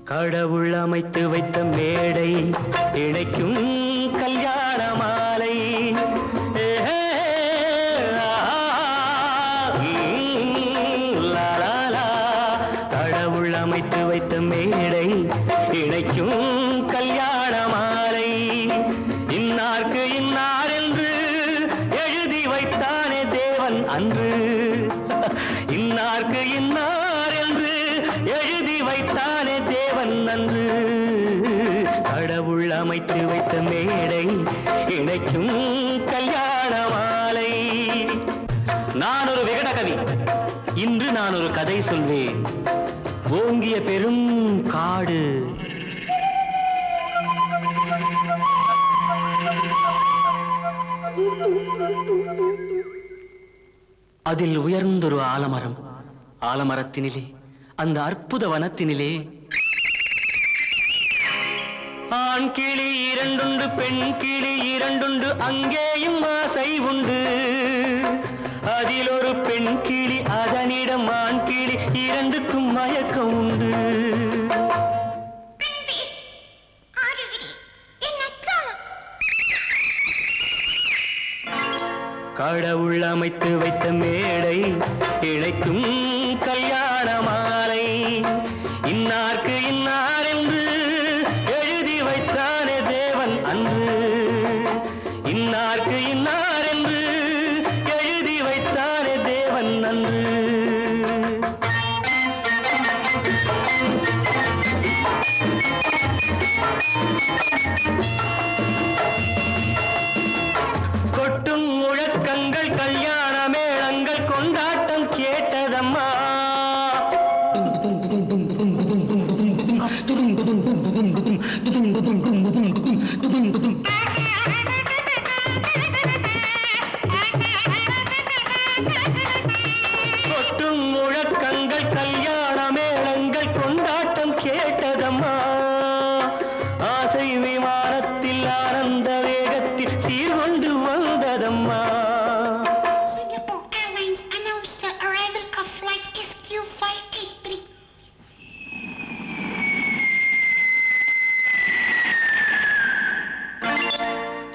கடவுள் அமைத்து வைத்த மேடை இணைக்கும் கல்யாண மாலை. கடவுள் அமைத்து வைத்த மேடை இணைக்கும் கல்யாண மாலை. இன்னார்க்கு இன்னார் என்று எழுதி வைத்தானே தேவன் அன்று. இன்னார்க்கு இன்னார் என்று எழுதி வைத்தானே தேவன் அன்று. கடவுள் அமைத்து வைத்த மேடை இணைக்கும் கல்யாண மாலை. நான் ஒரு விகட கவி, இன்று நான் ஒரு கதை சொல்வேன். ஓங்கிய பெரும் காடு, அதில் உயர்ந்தொரு ஆலமரம். ஆலமரத்தினிலே, அந்த அற்புத வனத்தினிலே ஆண் கிளி இரண்டுண்டு, பெண் கிளி இரண்டுண்டு, அங்கேயும் ஆசை உண்டு. அதில் ஒரு பெண் கிளி, அதனிடம் ஆண் கிளி, இரண்டுக்கும் மயக்கம் உண்டு. கடவுள் அமைத்து வைத்த மேடை இணைக்கும் கல்யாண மாலை. இன்னார்க்கு இன்னார் என்று எழுதி வைத்தானே தேவன் அன்று. இன்னார்க்கு இன்னார் என்று எழுதி வைத்தானே தேவன் அன்று. கொட்டும் முழக்கங்கள், கல்யாண மேளங்கள், கொண்டாட்டம் கேட்டதம்மா. கொட்டும் முழக்கங்கள், கல்யாண மேளங்கள், கொண்டாட்டம் கேட்டதம்மா. ஆசை விமானத்தில் ஆனந்த வேகத்தில் சீர்கொண்டு வந்ததம்மா. Singapore Airlines announced the arrival of flight SQ583.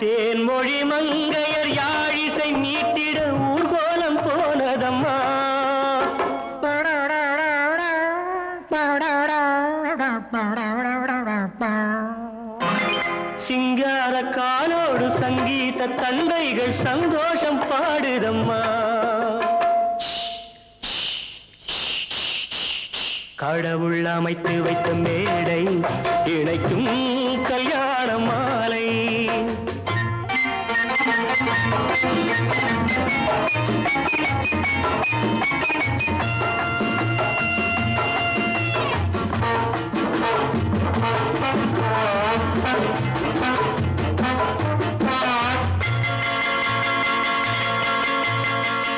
Thenmozhi மங்கையர் யாழிசை மீட்டிட ஊர்கோலம் போனதம்மா. சிங்கார காலோடு சங்கீத தந்தைகள் சந்தோஷம் பாடுதம்மா. கடவுள் அமைத்து வைத்த மேடை இணைக்கும் கல்யாண மாலை.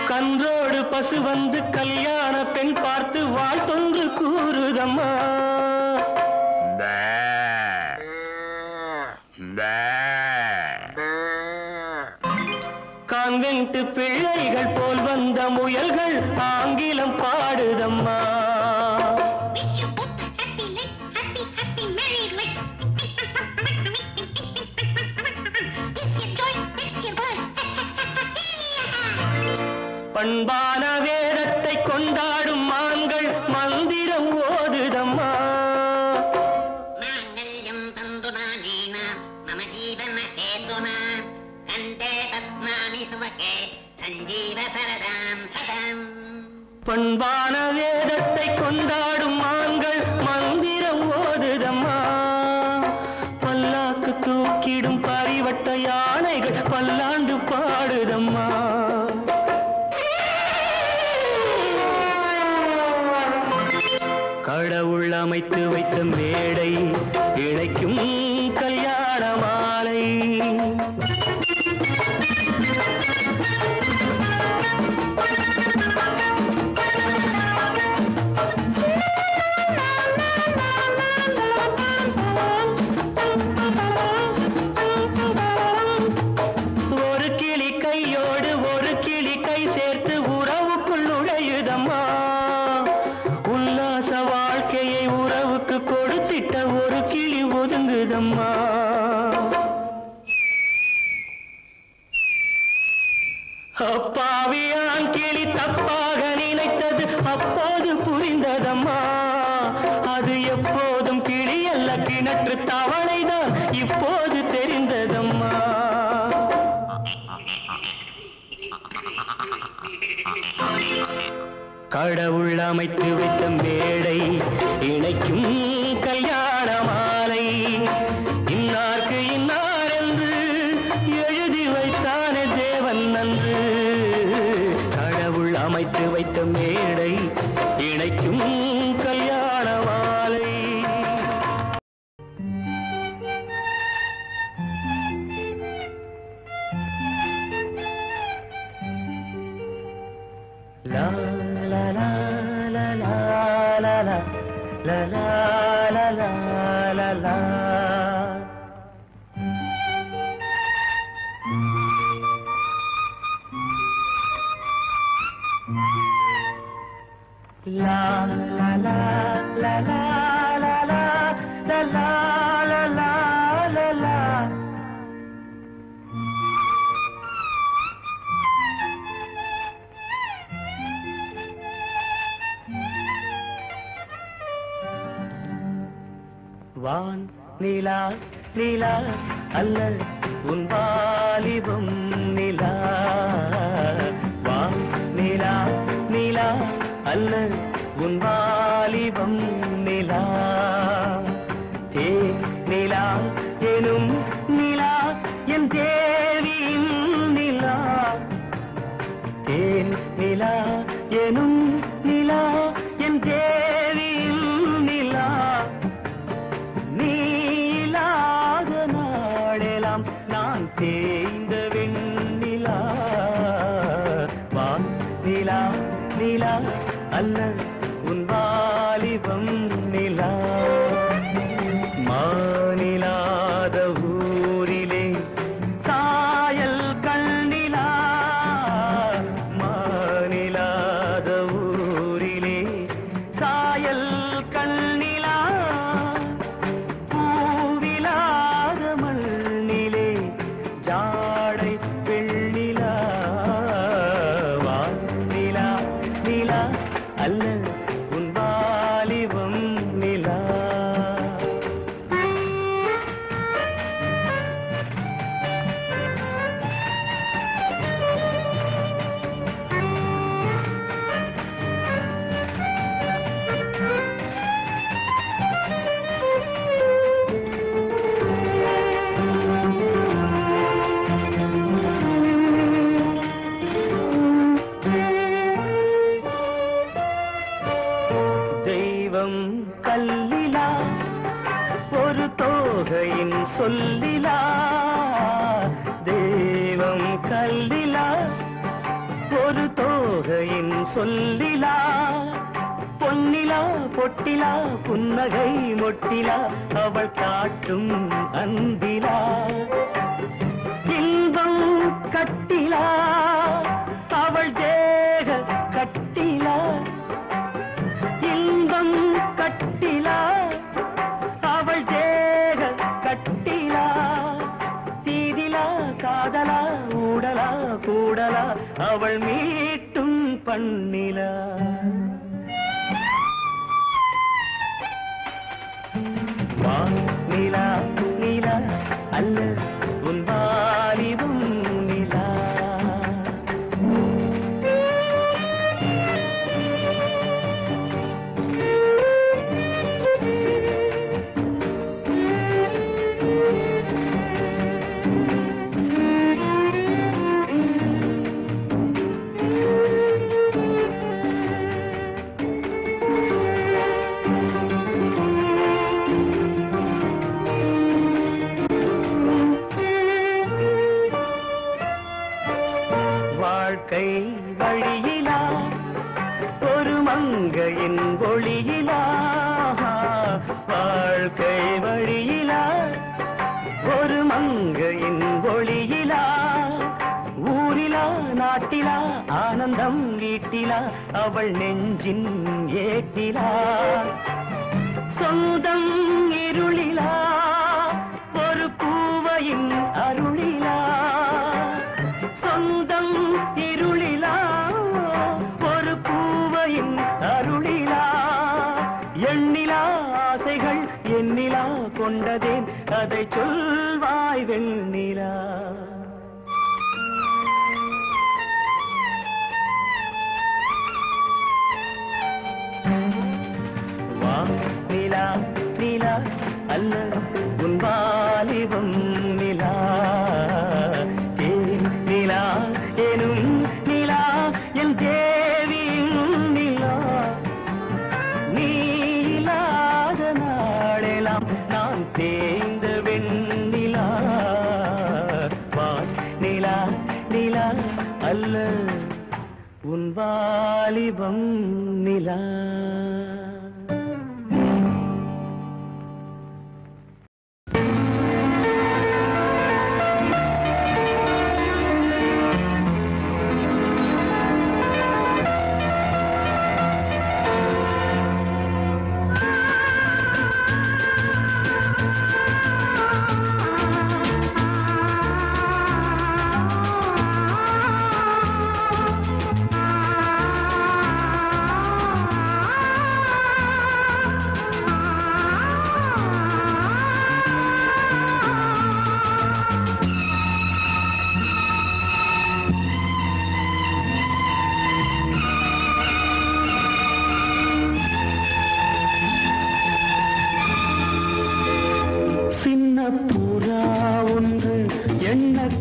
கன்றோடு பசு வந்து கல்யாண பெண் பார்த்து வாழ்த்தொன்று கூறுதம்மா. கான்வென்ட் பிள்ளைகள் போல் வந்த முயல்கள் ஆங்கிலம் பாடுதம்மா. Wish you both a happy life, happy, happy married life. This your joy, next your birth. பண்பான வேதத்தை கொண்டாடும் மான்கள் மந்திரம் ஓதுதம்மா. மாங்கல்யம் தந்துனா நீனா மம ஜீவன ஹேதுனா கண்டே பத்மானி சுவகே சஞ்சீவ சரதாம் சதம். பண்பான வேதத்தை கொண்டாடும் மான்கள் மந்திரம் ஓதுதம்மா. பல்லாக்கு தூக்கிடும் பரிவட்ட யானைகள் பல்லாண்டு பாடுதம்மா. கடவுள் அமைத்து வைத்த மேடை இணைக்கும் கல்யாண மாலை. கிட்ட ஒரு கிளி ஒதுங்குதம்மா. அப்பாவியான் கிளி தப்பாக நினைத்தது அப்போது புரிந்ததம்மா. அது எப்போதும் கிளி அல்ல, கிணற்று தவளைதான் இப்போது தெரிந்ததம்மா. கடவுள் அமைத்து வைத்த மேடை இணைக்கும் கல்யாண மாலை. இன்னார்க்கு இன்னார் என்று எழுதி வைத்தானே தேவன் நன்று. கடவுள் அமைத்து வைத்த மேடை இணைக்கும் கல்யாண மாலை. லா லா லா லா லா லா லா லா லா லா லா. La la la la la la la la la la la la la. வான் நிலா நிலா அல்ல உன் வாலிபம் நிலா. வான் நிலா நிலா அல்ல உன் வாலிபம் நிலா. தேன் நிலா எனும் நிலா என் தேவியின் நிலா. தேன் நிலா எனும் நிலா என் தேவியின் நிலா. நீ இல்லாத நாளெல்லாம் நான் தேய்ந்த வெண்ணிலா. வான் நிலா நிலா அல்ல உன் வாலிபம் நிலா. மாநிலாத ஊரிலே சாயல் கண்ணிலா. மாநிலாத ஊரிலே சாயல் கண்ணிலா. பூவிலாத மண்ணிலே ஜாடை வெண்ணிலா. வானிலா நிலா அல்ல உன் வாலிபம் நிலா. தெய்வம் கல்லிலா ஒரு தோகையின் சொல்லிலா. தெய்வம் கல்லிலா ஒரு தோகையின் சொல்லிலா. பொன்னிலா பொட்டிலா புன்னகை மொட்டிலா அவள் காட்டும் அன்பிலா. இன்பம் கட்டிலா அவள் தேக கட்டிலா. இன்பம் கட்டிலா அவள் தேக கட்டிலா. தீதிலா காதலா ஊடலா கூடலா அவள் மீட்டும் பண்ணிலா. வானிலா நிலா அல்ல உன் வாலிபம் நிலா. வாழ்க்கை வழியிலா ஒரு மங்கையின் ஒளியிலா. வாழ்க்கை வழியிலா ஒரு மங்கையின் ஒளியிலா. ஊரிலா நாட்டிலா ஆனந்தம் வீட்டிலா அவள் நெஞ்சின் ஏட்டிலா. சொந்தம் இருளிலா ஒரு பூவையின் அருளிலா சொந்தம் இருளிலா ஒரு பூவையின் அருளிலா எண்ணிலா ஆசைகள் எண்ணிலா கொண்டதேன் அதை சொல்வாய் வெண்ணிலா வா நிலா நிலா அல்ல உன் வாலிபம் நிலா தேன் நிலா எனும் நிலா என் தேவியும் நிலா நீ இல்லாத நாளெல்லாம் நான் தேய்ந்த வெண்ணிலா வா நிலா நிலா அல்ல உன் வாலிபம் நிலா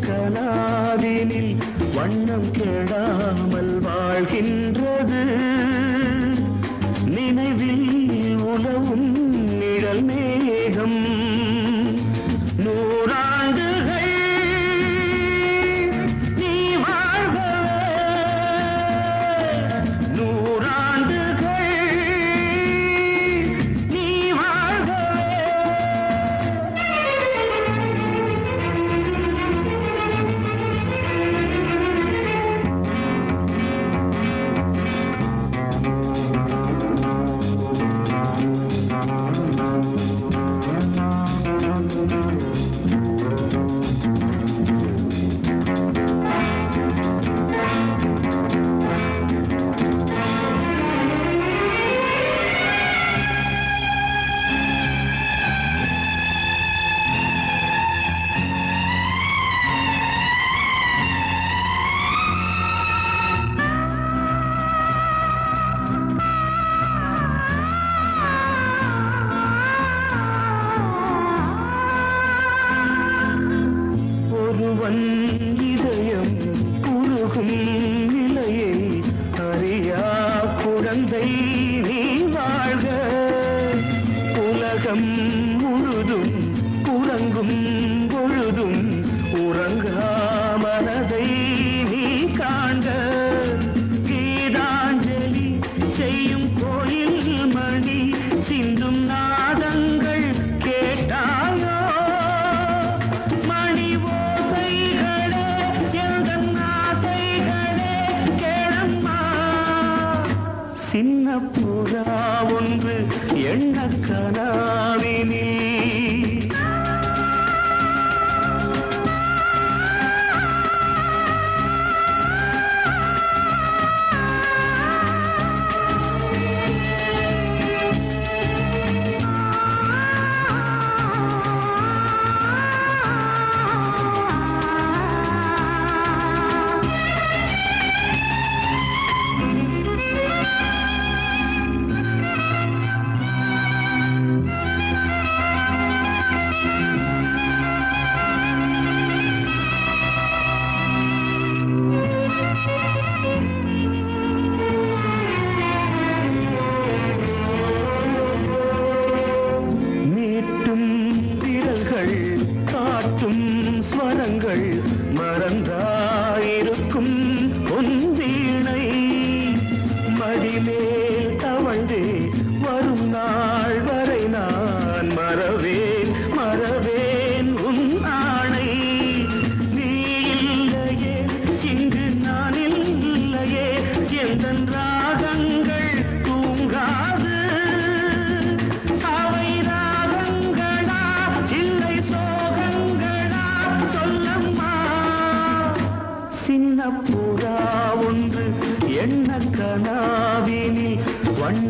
கனாவினில் வண்ணம் கெடாமல் வாழ்கின்றது நினைவில் உலவும் நிழல் மேகம் நூறாண்டுகள் நீ வாழ்கவே நூறாண்டுகள் நீ வாழ்கவே இதயம் உருகும் நிலையை அறியா குழந்தை நீ வாழ்க உலகம் முழுதும் உறங்கும் பொழுதும் உறங்கா மனதை நீ காண்க கீதாஞ்சலி செய்யும் கோயில் மணி சிந்தும் நாதங்கள் கேட்டாயோ மணி ஓசைகளே எந்தன் ஆசைகளே கேளம்மா சின்ன புறா ஒன்று எண்ண கனாவினில்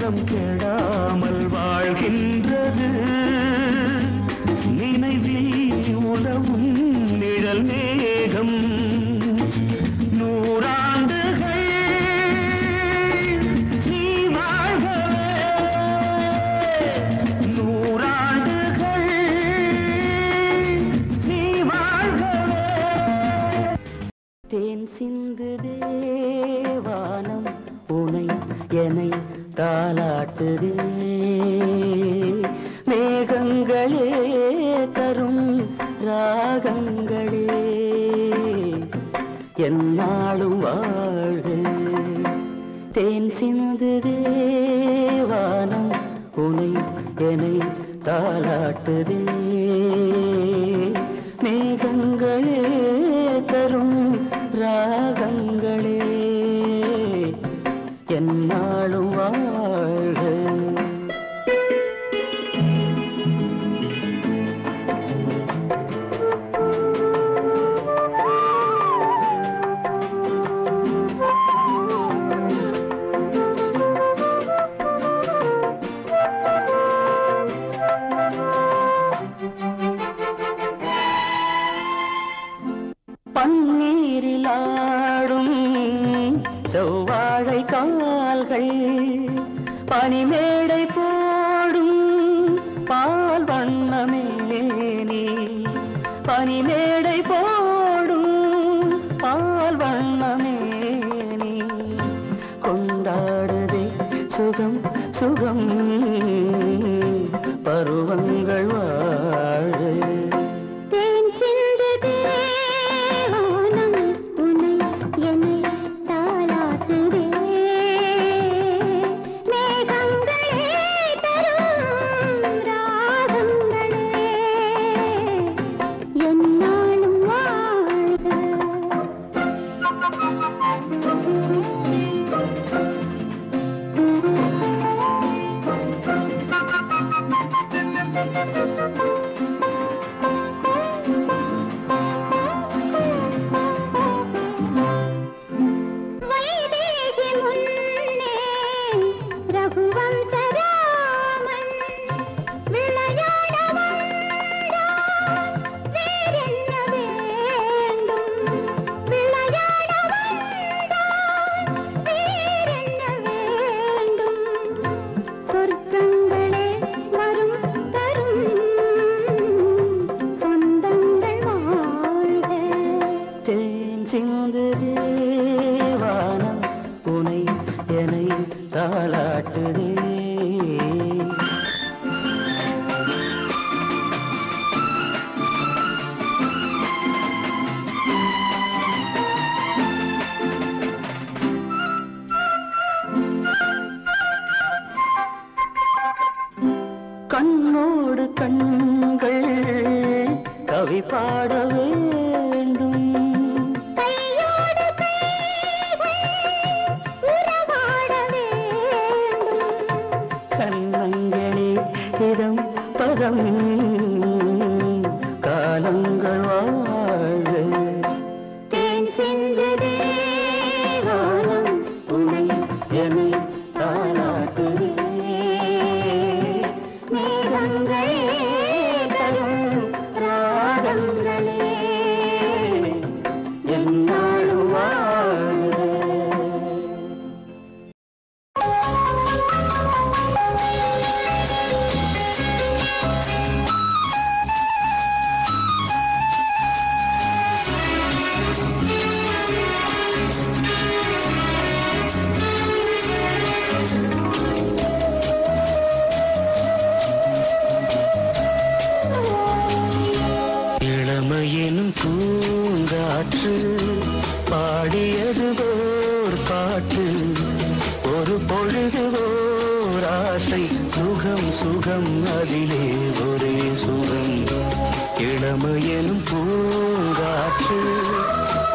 மனம் கெடாமல் வாழ்கின்றது நினைவில் உலவும் நிழல் மேகம் நூறாண்டுகள் நீ வாழ்கவே நூறாண்டுகள் நீ வாழ்கவே தேன் சிந்து தேவானம் உனை என்னை தாலாட்டுதே மேகங்களே தரும் ராகங்களே என்னாலும் வாழ்க தேன் சிந்து தேவானம் உனை என்னை தாலாட்டுதே மேகங்களே தரும் ராகங்களே என்னாலும் வாழ்க பன்னீரில் ஆடும் செவ்வாழை கால்கள் பனிமேடை போடும் பால் வண்ணமேனி பனிமேடை போடும் பால் வண்ணமேனி கொண்டாடுதே சுகம் சுகம் பருவங்கள் வாழ கண்ணோடு கண்கள் கவி பாட வேண்டும் கையோடு உறவாட வேண்டும் கண்ணங்களே இதம் பதம் காலங்கள் வாழ தேன் சிந்து தேவானம் உனை என்னை தாலாட்டுதே பாடியது ஓர் பாட்டு ஒரு பொழுது ஓர் ஆசை சுகம் சுகம் அதிலே ஒரே சுகம் இளமையெனும் பூங்காற்று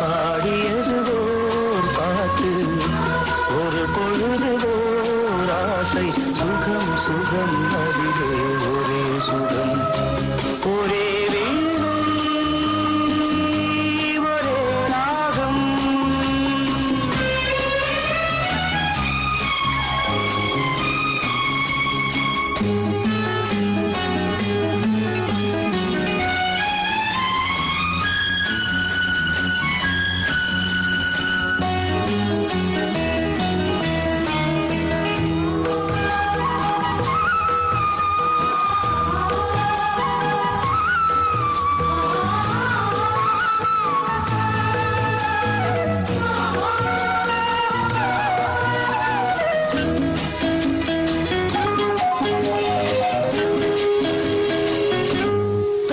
பாடியது ஓர் பாட்டு ஒரு பொழுது ஓர் ஆசை சுகம் சுகம் அதிலே ஒரே சுகம் ஒரே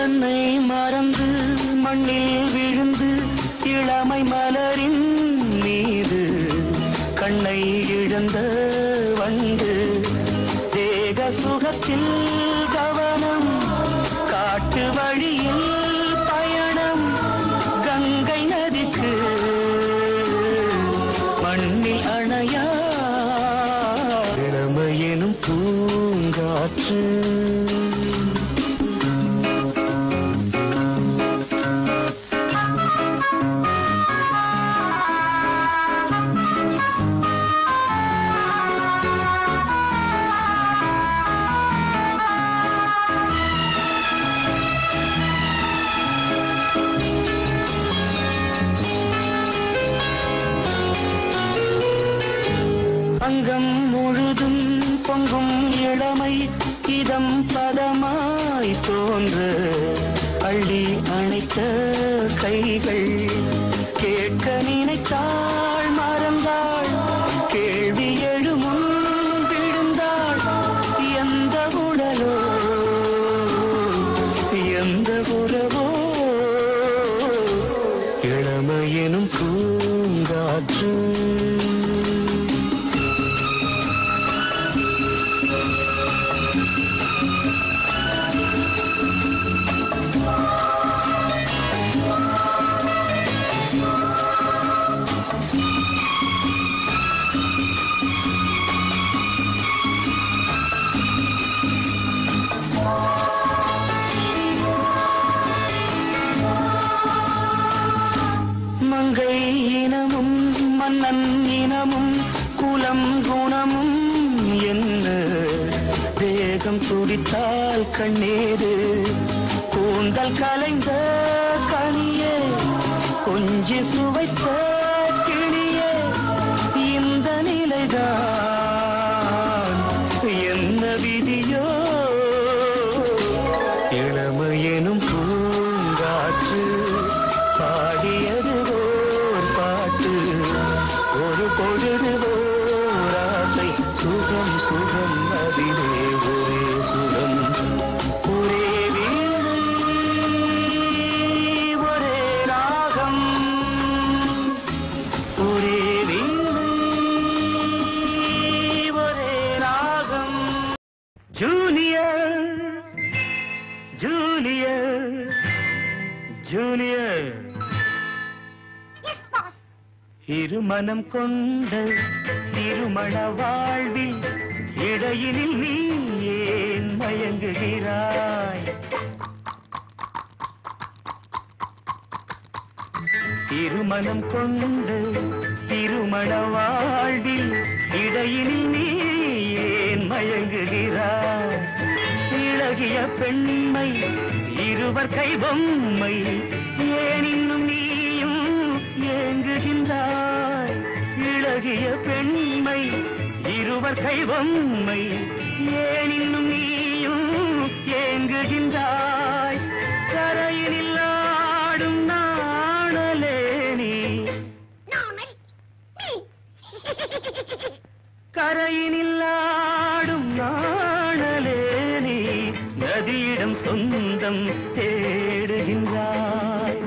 தன்னை மறந்து மண்ணில் விழுந்து இளமை மலரின் மீது கண்ணை இழந்த வண்டு தேக சுகத்தில் கவனம் காட்டு வழியில் பயணம் கங்கை நதிக்கு மண்ணில் அணையா இளமையெனும் பூங்காற்று அங்கம் முழுதும் பொங்கும் இளமை இதம் பதமாய் தோன்று அள்ளி அணைத்த கைகள் கேட்க நினைத்தாள் மறந்தாள் கேள்வி எழுமுன் விழுந்தாள் எந்த உடலோ எந்த உறவோ இளமையெனும் பூங்காற்று மங்கை இனமும் மன்னன் இனமும் குலம் குணமும் என்ன தேகம் துடித்தால் கண்ணீரு கூந்தல் கலைந்த கனியே கொஞ்சி சுவைத்த கிளியே இந்த நிலைதான் என்ன விதியோ இளமையெனும் பூங்காற்று பாடியது ஓர் பாட்டு ஒரு பொழுது ஓர் ஆசை சுகம் சுகம் அதிலே ஒரே சுகம் ஒரே வீணை ஒரே ராகம் ஒரே வீணை ஒரே ராகம் junior junior junior Yes, boss. இருமனம் கொண்ட திருமண வாழ்வில் இடையினில் நீ ஏன் மயங்குகிறாய் திருமணம் கொண்ட திருமண வாழ்வில் இடையினில் நீ ஏன் மயங்குகிறாய் இளகிய பெண்மை இருவர் கை பொம்மை ஏன் இன்னும் நீயும் ஏங்குகின்றாய் இளகிய பெண்மை இருவர் கை பொம்மை ஏன் இன்னும் நீயும் ஏங்குகின்றாய் கரையினில் ஆடும் நாணலே நீ நாணல் நீ கரையினில் ஆடும் நாணலே நீ நதியிடம் சொந்தம் தேடுகின்றாய்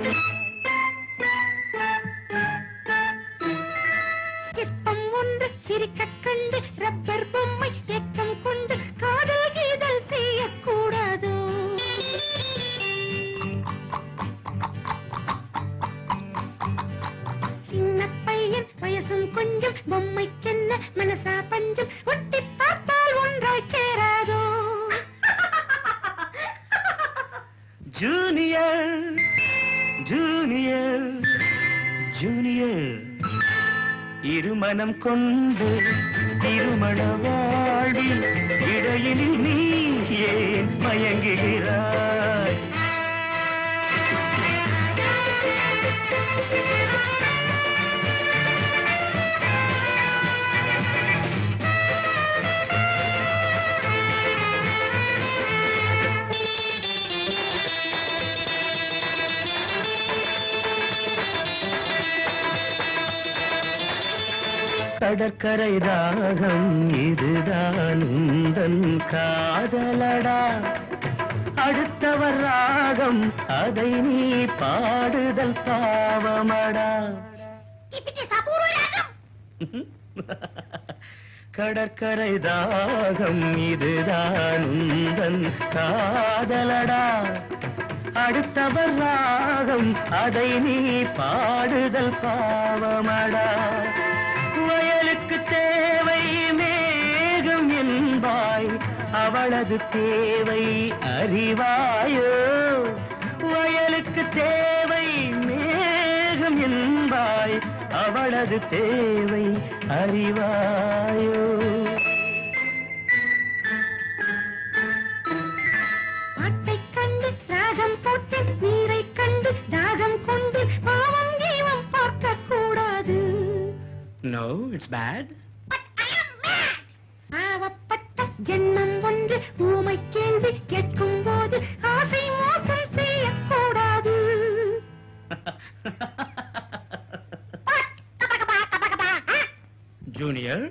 சிற்பம் ஒன்று சிரிக்கக் கண்டு ரப்பர் பொம்மை ஏக்கம் கொண்டு காதல் கீதல் செய்யக்கூடாதோ சின்ன பையன் வயசும் கொஞ்சம் பொம்மைக்கென்ன மனசா பஞ்சம் ஒட்டி பார்த்தால் ஒன்றாய் சேராதோ ஜூனியர் ஜூனியர் ஜூனியர் இருமனம் கொண்டு திருமண வாழ்வில் இடையினில் நீ ஏன் மயங்குகிறாய் கடற்கரை தாகம் இதுதான் உந்தன் காதலடா அடுத்தவர் ராகம் அதை நீ பாடுதல் பாவமடா. கடற்கரை தாகம் இதுதான் உந்தன் காதலடா. அடுத்தவர் ராகம் அதை நீ பாடுதல் பாவமடா. வயலுக்கு தேவை மேகம் என்பாய், அவளது தேவை அறிவாயோ. வயலுக்கு தேவை மேகம் என்பாய், அவளது தேவை அறிவாயோ. பாட்டை கண்டு ராகம் போட்டு நீரை கண்டு தாகம் கொண்டு பாவம் தெய்வம் பார்க்க கூடாது. No, it's bad. பாவப்பட்ட ஜென்மம் ஒன்று ஊமை கேள்வி கேட்கும் போது ஆசை மோசம் செய்யக்கூடாது. ஜூனியர்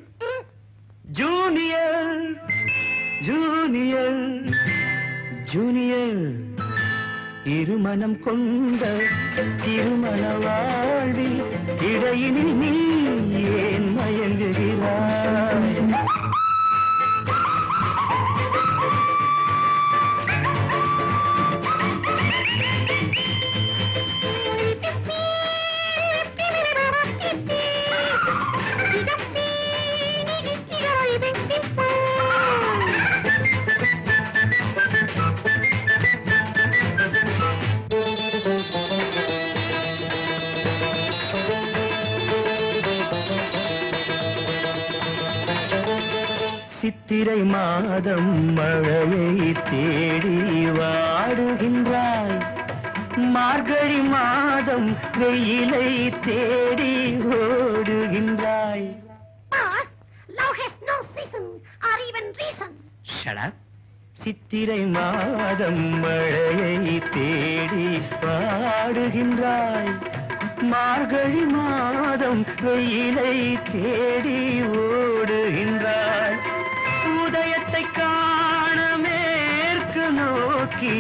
ஜூனியர் ஜூனியர் ஜூனியர், இருமனம் கொண்ட திருமண வாழ்வில் இடையினில் நீ ஏன் மயங்குகிறாய்? சித்திரை மாதம் மழையை தேடி வாடுகின்றாய், மார்கழி மாதம் வெயிலை தேடி ஓடுகின்றாய். Shut up. சித்திரை மாதம் மழையை தேடி வாடுகின்றாய், மார்கழி மாதம் வெயிலை தேடி ஓடுகின்றாய். உதயத்தை காண மேற்கு நோக்கி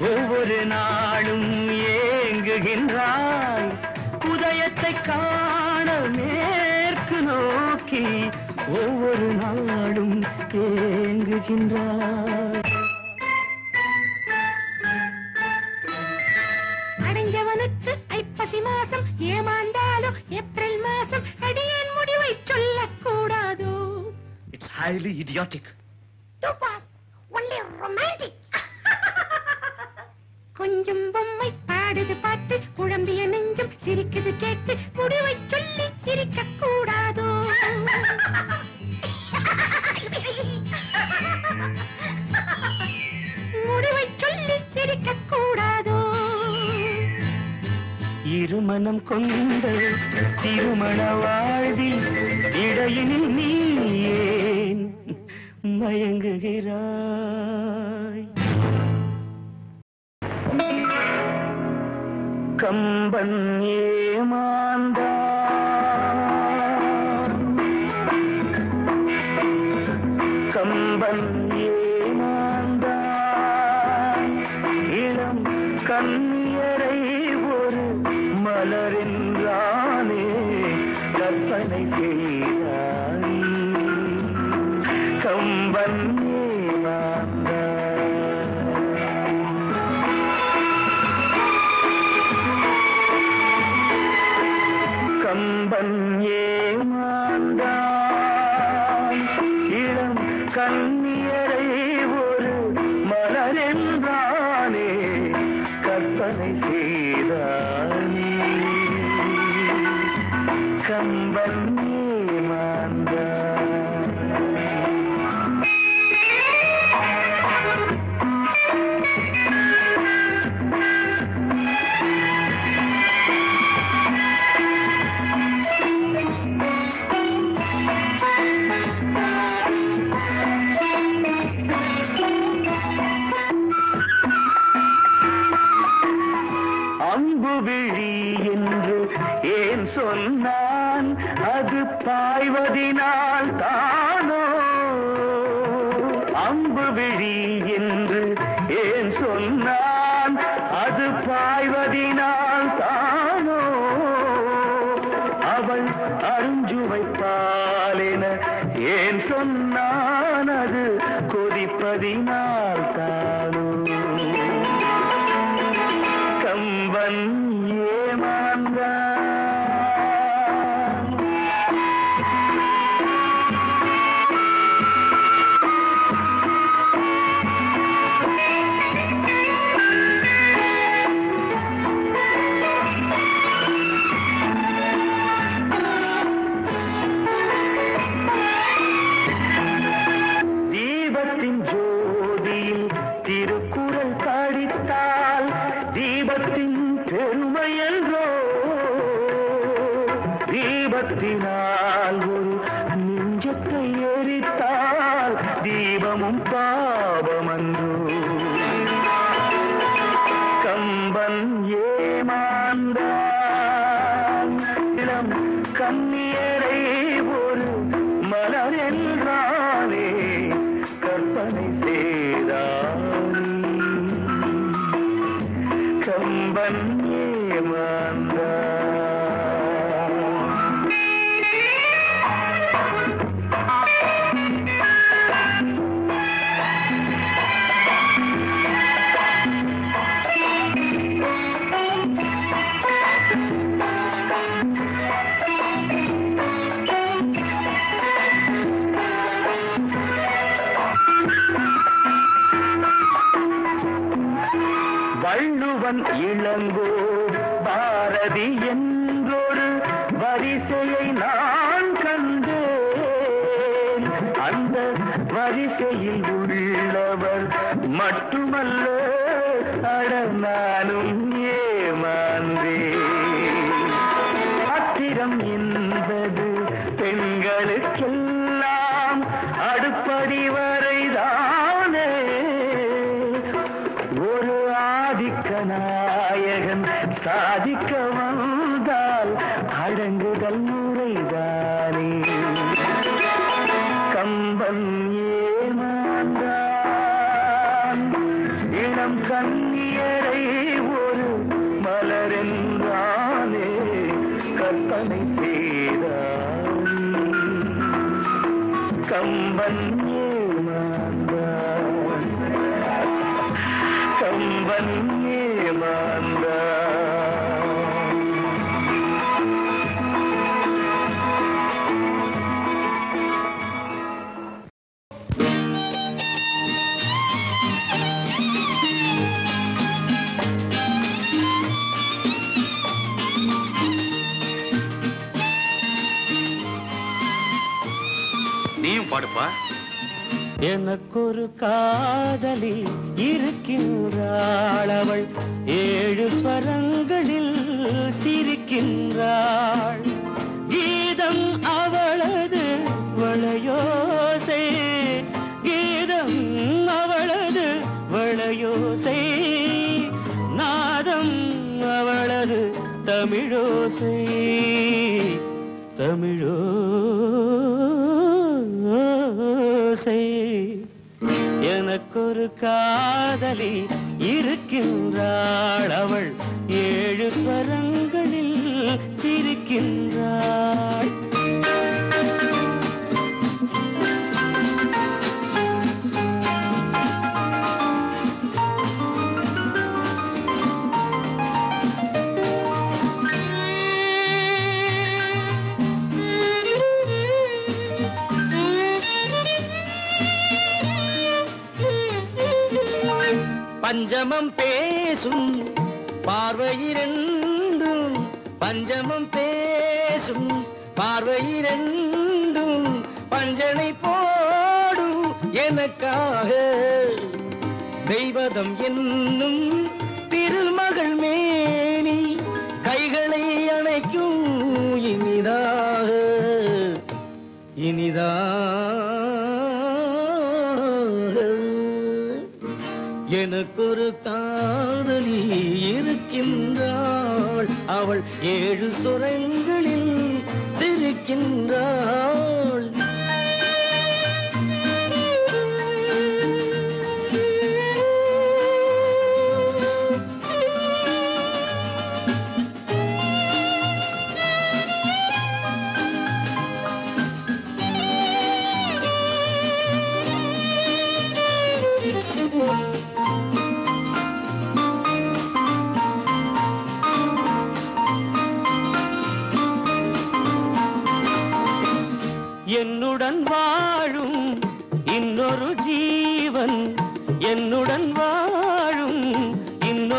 ஒவ்வொரு நாளும் ஏங்குகின்றாய். உதயத்தை காண மேற்கு நோக்கி ஒவ்வொரு நாளும் ஏங்குகின்றாய். அடைஞ்சவனுக்கு ஐப்பசி மாசம் ஏமாந்தாலும் ஏப்ரல் மாசம் அடியேன் முடிவை சொல்லக்கூடாதோ. It's highly idiotic. Only romantic. கொஞ்சம் பொம்மை பாடுது பாட்டு, குழம்பிய நெஞ்சம் சிரிக்குது கேட்டு, முடிவை சொல்லி சிரிக்க கூடாதோ. முடிவை சொல்லி சிரிக்க கூடாதோ. இருமனம் கொண்ட திருமண வாழ்வில் இடையினில் நீ ஏன் மயங்குகிறாய்? கம்பன் ஏமாந்தான், கம்பன் ஏமாந்தான், இளம் கண்ணியரை ஒரு மலரென்றானே கற்பனை செய்தாய். கம்பன் ஏமாந்தான். கம்பன் ஏமாந்தான், இளம் கண்ணியரை ஒரு மலரென்றானே கற்பனை செய்தானே. கம்பன் ஏமாந்தான். அம்பு விழி என்று ஏன் சொன்னான், அது அது பாய்வதினால் தானோ அவள் அருஞ்சுவைப்பாலென ஏன் சொன்னான் அது கொதிப்பதினால் தானோ கம்பன் ஏமாந்தான் ஜோதியில் திருக்குறள் படித்தால் தீபத்தின் பெருமை என்றோ தீபத்தினால் ஒரு நெஞ்சத்தை எரித்தால் தீபமும் பாவமன்றோ கம்பன் ஏமாந்தான் இளம் கண்ணியரை ஒரு மலர் என்றானே கற்பனை செய்தானே கம்பன் ஏமாந்தான் வள்ளுவன் இளங்கோ பாரதி என்றொரு வரிசையை நான் கண்டேன் அந்த வரிசையில் உள்ளவர் மட்டுமல்ல அட நானும் ஏமாந்தேன் அத்திரம் என்பது பெண்களுக்கெல்லாம் அடுப்படி வரைதானே ஒரு ஆதிக்க நாயகன் சாதிக்க வந்தால் அடங்குதல் முறைதானே கம்பன் ஏமாந்தான் இளம் கண்ணியரை ஒரு மலரென்றானே கற்பனை செய்தான் கம்பன் ஏமாந்தான் கம்பன் ஏமாந்தான் நீயும் பாடுப்பா எனக்கொரு காதலி இருக்கின்றாள் அவள் 7 ஸ்வரங்களில் சிரிக்கின்றாள் கீதம் அவளது வளையோசை கீதம் அவளது வளையோசை நாதம் அவளது தமிழோசை தமிழோசை எனக்கொரு காதலி இருக்கின்றாள் அவள் 7 ஸ்வரங்களில் சிரிக்கின்றாள் பஞ்சமம் பேசும் பார்வையிரண்டும் பஞ்சமம் பேசும் பார்வையிரண்டும் பஞ்சனை போடும் எனக்காக தெய்வதம் என்னும் திருமகள் மேனி கைகளை அணைக்கும் இனிதாக எனக்கொரு காதலி இருக்கின்றாள் அவள் 7 சுரங்களில் சிரிக்கின்றாள்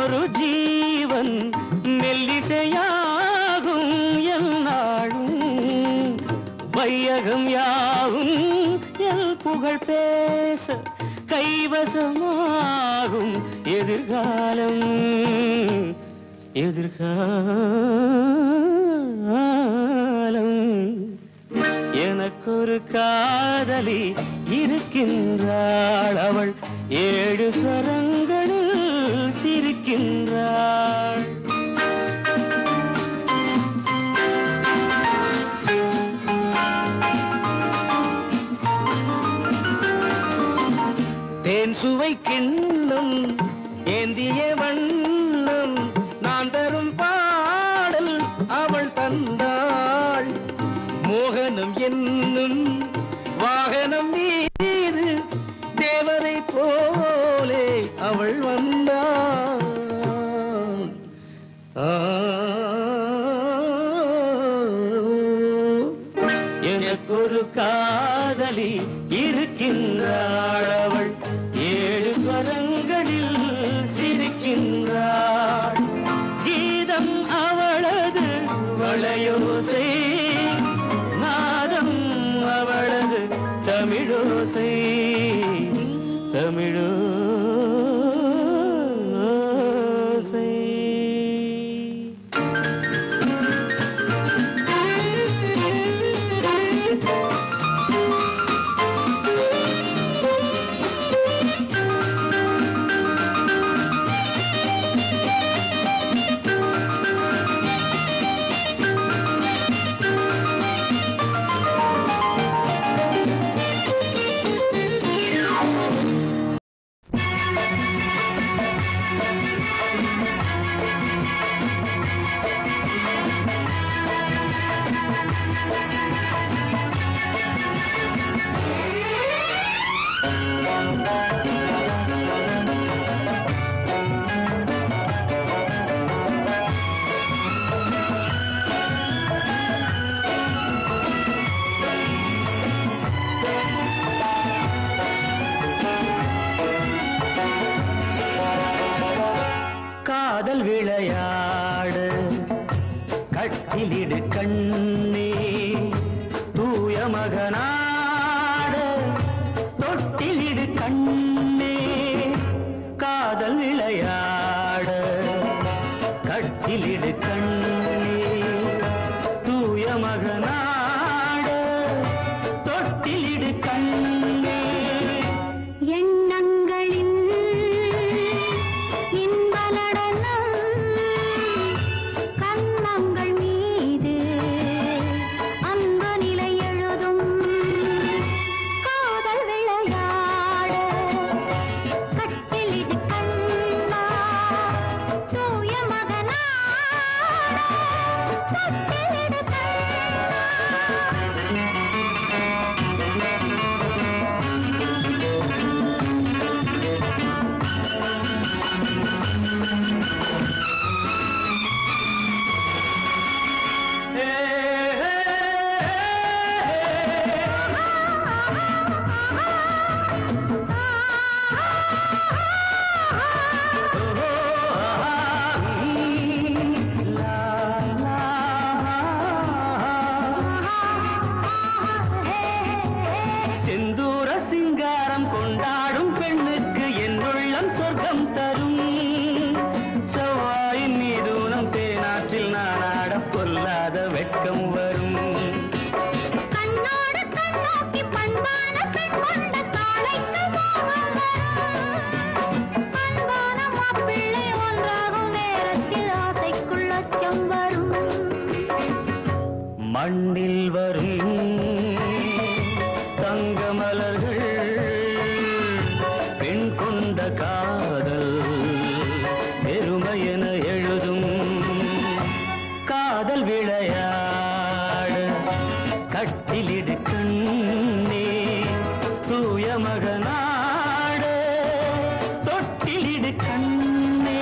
ஒரு ஜீவன் மெல்லிசையாகும் என்னாலும் வையகம் யாவும் எல் புகழ் பேச கைவசமாகும் எதிர்காலம் எதிர்காலம் எனக்கொரு காதலி இருக்கின்றாள் அவள் 7 ஸ்வரங்களில் சிரிக்கின்றாள் தேன் சுவை கிண்ணம் ஏந்திய வண்ணம் நான் தரும் பாடல் அவள் தந்தாள் மோகனம் என்னும் வாகனம் மீது தேவதை போலே அவள் வந்தாள் எனக்கொரு காதலி இருக்கின்றாள் அவள் 7 ஸ்வரங்களில் சிரிக்கின்றாள் கீதம் அவளது வளையோசை நாதம் அவளது தமிழோசை தமிழோசை காதல் விளையாடு கட்டிலிடு கண்ணே தூய மகனாடு தொட்டிலிடு கண்ணே காதல் விளையாடு கட்டிலிடு கண்ணே தூய மகனாடு தொட்டிலிடு கண்ணே எண்ணங்களின் கண்ணங்கள் மீது அன்பு நிலை எழுதும் காதல் விளையாட கட்டிலிடு கண்ணா தூய மகனாட தொட்டிலிடு செந்தூர சிங்காரம் கொண்டாடும் பெண்ணுக்கு என் உள்ளம் சொர்க்கம் தரும் செவ்வாயின் மீதூனம் தேனாற்றில் நானாட பொல்லாத வெட்கம் வரும் கண்ணோடு கண்ணோக்கி பண்பான பெண் கொண்ட காளைக்கு மோகம் வரும் அன்பான மாப்பிள்ளை ஒன்றாகும் நேரத்தில் ஆசைக்குள் அச்சம் வரும் மண்ணில் வரும் தங்க மலர்கள் பெண் கொண்ட காதல் பெருமையென எழுதும் காதல் விளையாடு கட்டிலிடு கண்ணே தூய மகனாடு தொட்டிலிடு கண்ணே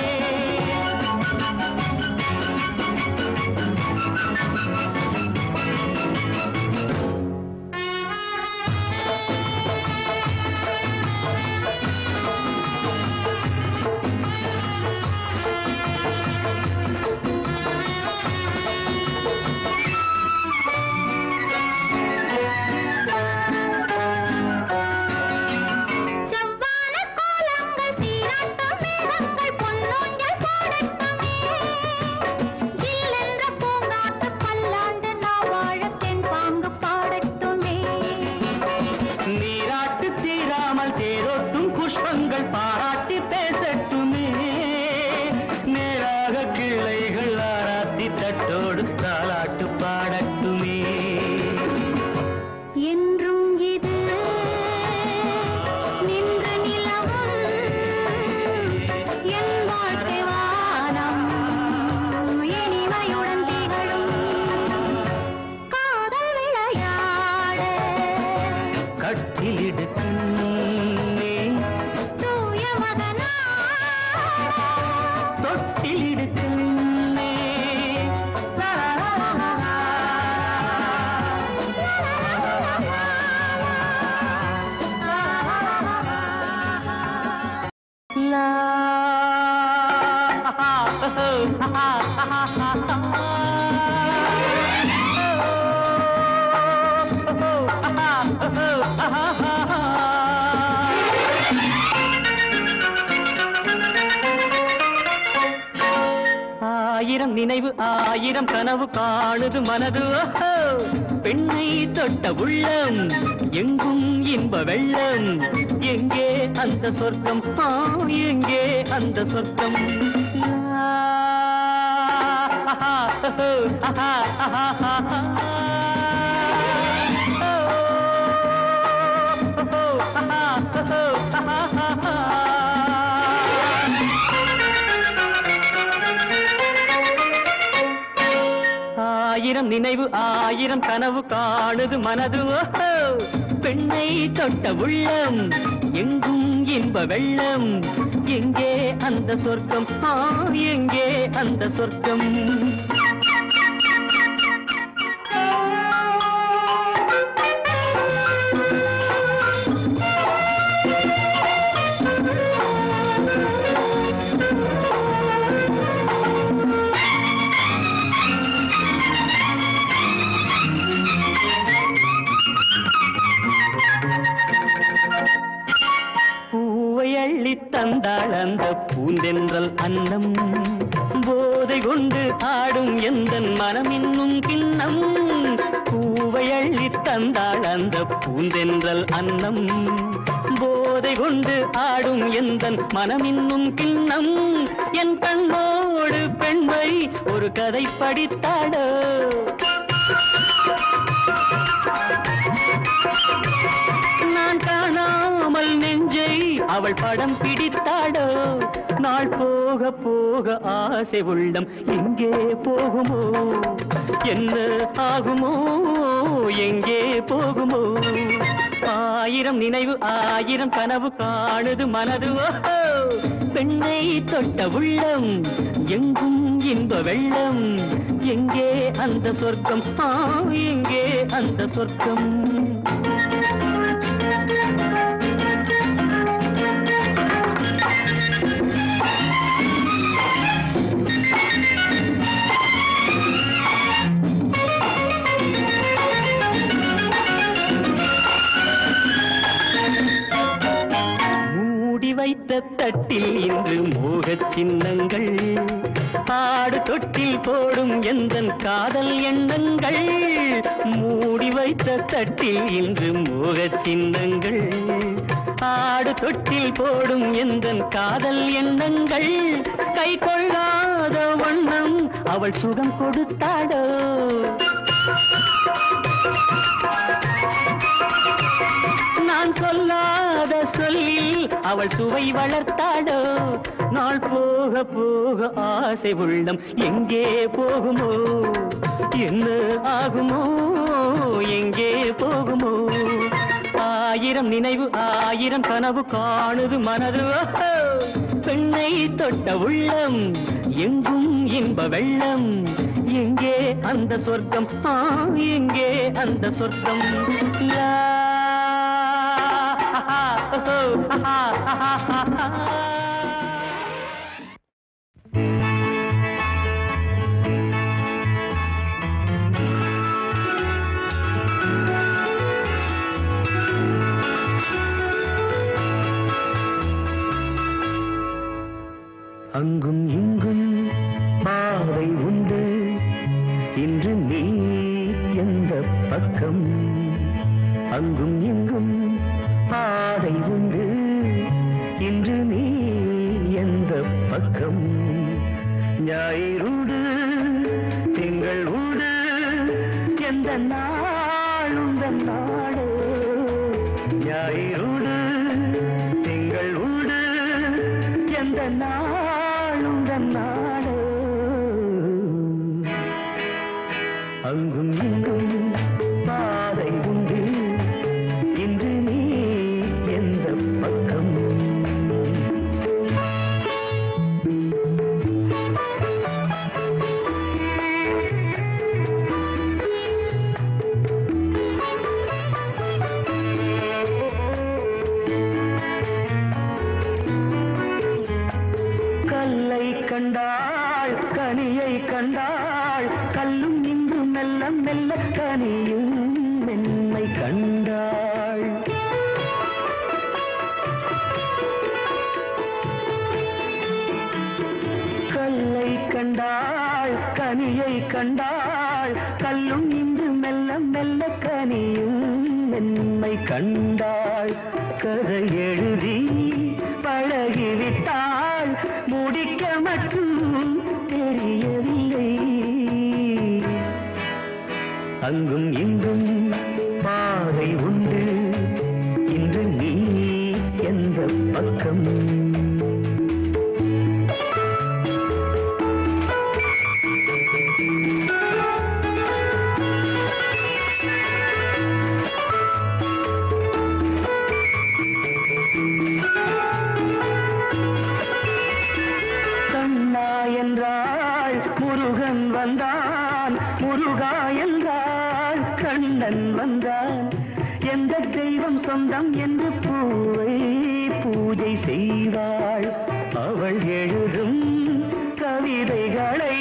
தொட்டிலிடு கண்ணே தூய மகனா தொட்டிலிடு கண்ணே லா ஆயிரம் நினைவு ஆயிரம் கனவு காணுது மனது பெண்ணை தொட்ட உள்ளம் எங்கும் இன்ப வெள்ளம் எங்கே அந்த சொர்க்கம் எங்கே அந்த சொர்க்கம் ஆயிரம் நினைவு ஆயிரம் கனவு காணுது மனது பெண்ணை தொட்ட உள்ளம் எங்கும் இன்ப வெள்ளம் எங்கே அந்த சொர்க்கம் எங்கே அந்த சொர்க்கம் தந்தாள் அந்த பூந்தென்றல் அன்னம் போதை கொண்டு ஆடும் எந்தன் மனம் இன்னும் கிண்ணம் பூவை அள்ளி தந்தாள் அந்த பூந்தென்றல் அன்னம் போதை கொண்டு ஆடும் எந்தன் மனம் இன்னும் கிண்ணம் என் கண்ணோடு பெண்மை ஒரு கதை படித்தாடோ நான் காணாமல் நெஞ்சை அவள் படம் பிடித்தாடோ நாள் போக போக ஆசை உள்ளம் எங்கே போகுமோ என்ன ஆகுமோ எங்கே போகுமோ ஆயிரம் நினைவு ஆயிரம் கனவு காணுது மனது பெண்ணை தொட்ட உள்ளம் எங்கும் இன்ப வெள்ளம் எங்கே அந்த சொர்க்கம் எங்கே அந்த சொர்க்கம் வைத்த தட்டில் இன்று மோகச் சின்னங்கள் ஆடு தொட்டில் போடும் எந்தன் காதல் எண்ணங்கள் மூடி வைத்த தட்டில் இன்று மோகச் சின்னங்கள் ஆடு தொட்டில் போடும் எந்தன் காதல் எண்ணங்கள் கை கொள்ளாத வண்ணம் அவள் சுகம் கொடுத்தாடோ நான் சொல்லாத சொல்லில் அவள் சுவை வளர்த்தாடோ நாள் போக போக ஆசை உள்ளம் எங்கே போகுமோ என்ன ஆகுமோ எங்கே போகுமோ ஆயிரம் நினைவு ஆயிரம் கனவு காணுது மனது பெண்ணை தொட்ட உள்ளம் எங்கும் இன்ப வெள்ளம் எங்கே அந்த சொர்க்கம் எங்கே அந்த சொர்க்கம் லா அங்கும் இங்கும் பாதை உண்டு இன்று நீ எந்த பக்கம் அங்கும் இங்கும் பாதை உண்டு இன்று நீ எந்த பக்கம் ஞாயிறுண்டு திங்கள் உண்டு எந்த நாளுந்த நாடு ஞாயிறுண்டு திங்கள் உண்டு எந்த நாளுந்த நாடு அங்கும் இங்கும் பாதை உண்டு இன்று நீ கண்டாள் கனியை கண்டாள் கல்லும் இன்று மெல்ல மெல்ல கனியும் மென்மை கண்டாள் கல்லை கண்டாள் கனியை கண்டாள் கல்லும் இன்று மெல்ல மெல்ல கனியும் மென்மை கண்டாள் கதை எழுதி பழகிவிட்டாள் முடிக்க மட்டும் தெரியவில்லை அங்கும் இங்கும் பாதை உண்டு இன்று நீ எந்த பக்கம் என்றாள் முருகன் வந்தான் முருகா என்றாள் கண்ணன் வந்தான் எந்த தெய்வம் சொந்தம் என்று பூவை பூஜை செய்தாள் அவள் எழுதும் கவிதைகளை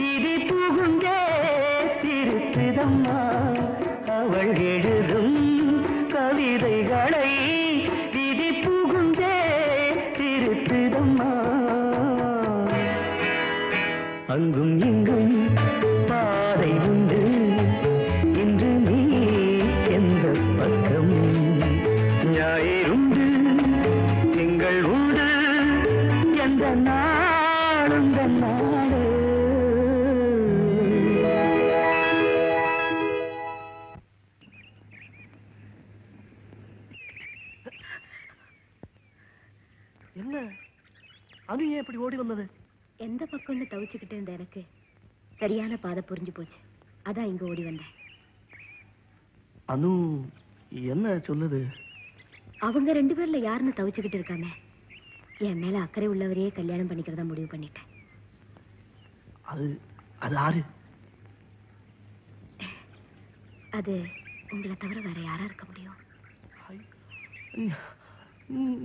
விதி புகுந்தே திருத்துதம்மா அவள் எழுதும் கவிதைகளை விதி புகுந்தே திருத்துதம்மா அங்கும் இங்கும் பாதை உண்டு இன்று நீ எந்த பக்கம் ஞாயிறுண்டு திங்கள் உண்டு எந்த நாளும் நாடு என்ன அது ஏன் இப்படி ஓடி வந்தது எந்த பக்கம்னு தவிச்சுக்கிட்டு இருந்த எனக்கு சரியான பாதை புரிஞ்சு போச்சு அதான் இங்க ஓடி வந்தேன் அனு என்ன சொல்லுது அவங்க 2 பேர்ல யாருன்னு தவிச்சுக்கிட்டு இருக்காம என் மேல அக்கறை உள்ளவரையே கல்யாணம் பண்ணிக்கிறதா முடிவு பண்ணிட்டேன் அது அது யாரு அது உங்களை தவிர வேற யாரா இருக்க முடியும்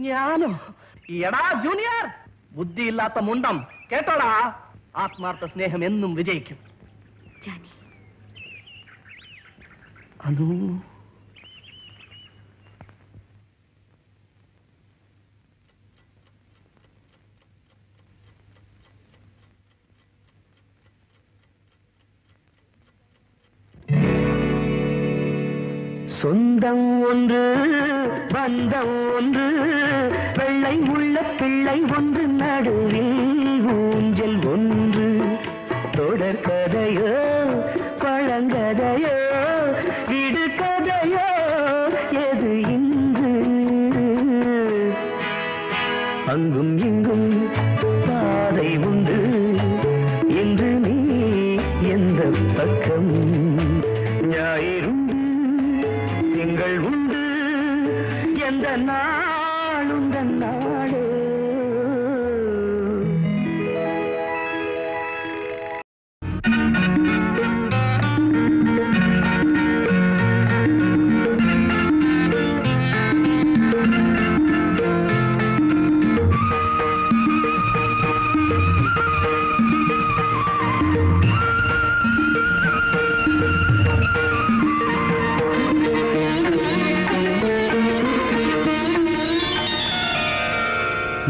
ஞானம் എടാ ജൂനിയർ ബുദ്ധിയില്ലാത്ത മുണ്ടം കേട്ടോടാ ആത്മാർത്ഥ സ്നേഹം എന്നും വിജയിക്കും ജാനി അനു சொந்தம் ஒன்று பந்தம் ஒன்று வெள்ளை உள்ள பிள்ளை ஒன்று நடுவில் ஊஞ்சல் ஒன்று தொடர்கதையோ பழங்கதையோ விடுகதையோ எது இன்று அங்கும் இங்கும் பாதை உண்டு என்று நீ எந்த பக்கம் ஞாயிறுண்டு திங்கள் உண்டு எந்த நாளுந்த நாடு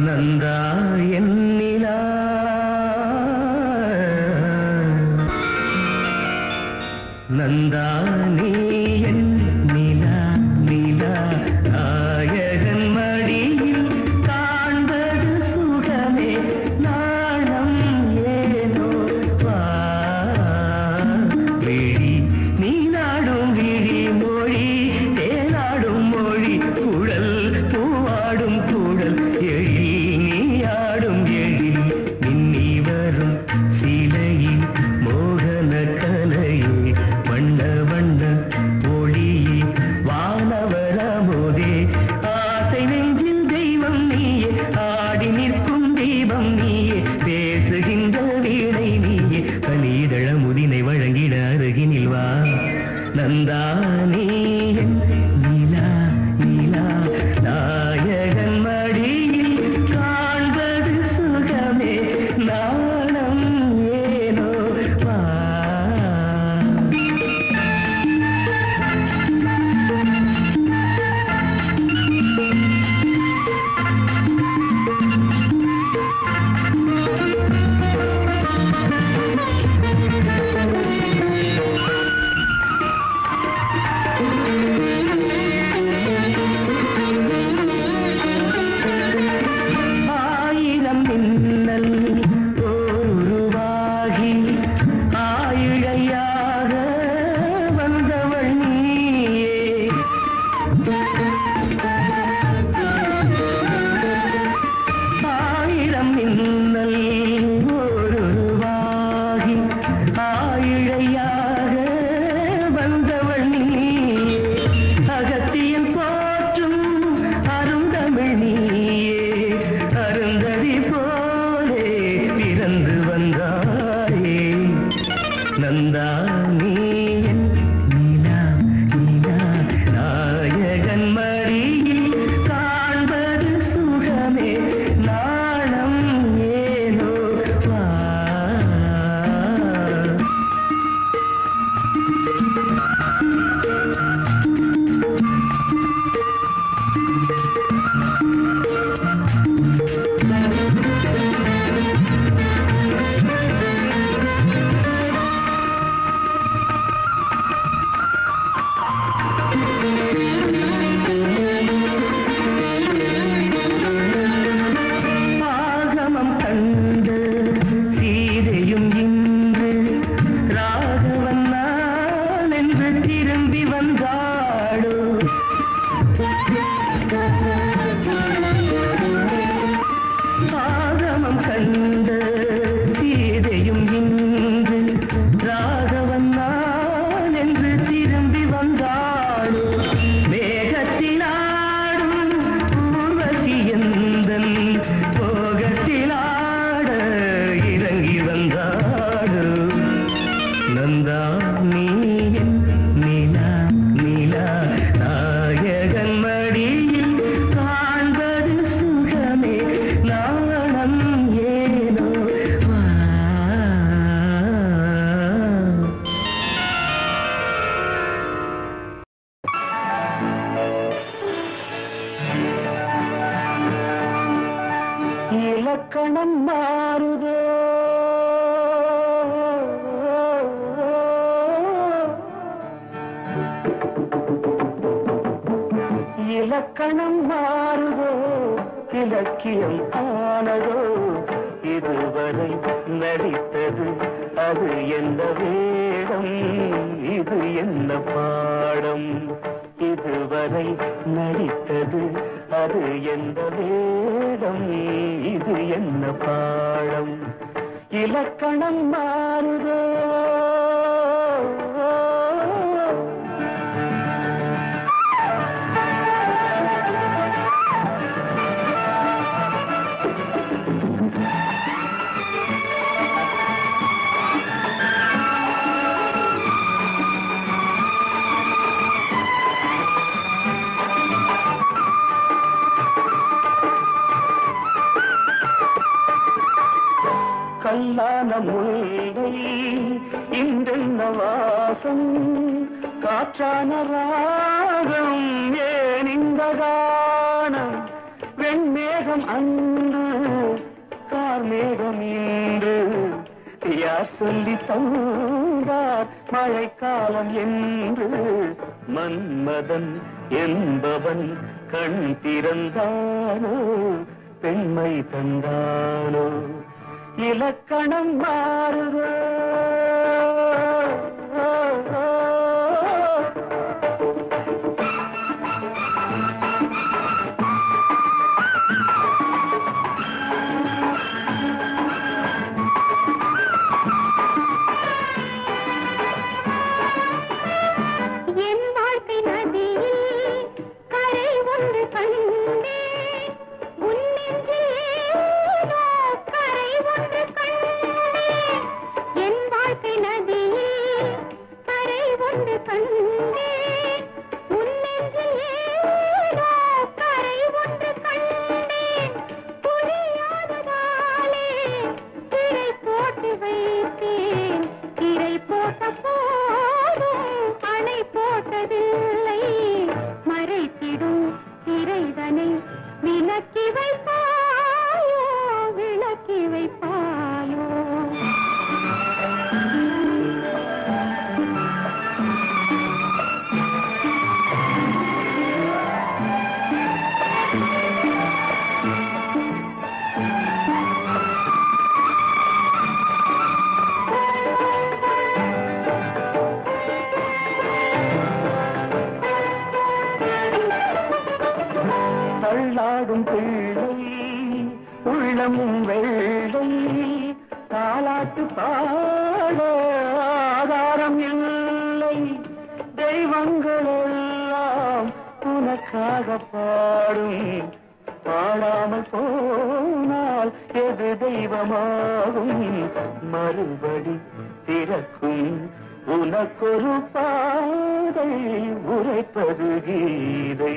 நந்தா என்னிலா நந்தா நீ என் நிலா நிலா நாயகன் மடியில் காண்பது சுகமே நாணம் ஏனோ வா விழி நீ நாடும் விழி மொழி தேனாடும் மொழி குழல் பூவாடும் குழல் எழி நீ ஆடும் எழி நின்னி வரும் சிலையில் மோகன கலையே வண்ண வண்ண இலக்கணம் மாறுதோ இலக்கியம் ஆனதோ இதுவரை நடித்தது அது என்ன வேடம் இது என்ன பாடம் இதுவரை நடித்தது அது என்ன வேடம் இது என்ன பாடம் இலக்கணம் மாறுதோ கல்லான முல்லை இன்றென்ன வாசம் காற்றான ராகம் ஏன் இந்த கானம் வெண்மேகம் அன்று கார்மேகம் இன்று யார் சொல்லி தந்தார் மழைக்காலம் என்று மன்மதன் என்பவன் கண் திறந்தானோ பெண்மை தந்தானோ இலக்கணம் மாறுதோ என் வாழ்க்கை நதியில் கரை ஒன்று கண்டேன் உன் நெஞ்சில் ஏதோ கரை ஒன்று கண்டேன் என் வாழ்க்கை நதியில் கரை ஒன்று கண்டேன் உன் நெஞ்சில் ஏதோ கரை ஒன்று கண்டேன் புரியாததாலே திரை போட்டு வைத்தேன் திரை போட்ட போதும் அணை போட்டதில்லை மறைத்திடும் திரைதனை விளக்கி வைப்பாயோ விளக்கி வைப்பாயோ தள்ளாடும் பிள்ளை உள்ளமும் வெள்ளை தாலாட்டு பாட ஆதாரம் இல்லை தெய்வங்கள் எல்லாம் உனக்காக பாடும் பாடாமல் போனால் எது தெய்வமாகும் மறுபடி திறக்கும் உனக்கொரு பாதை உரைப்பது கீதை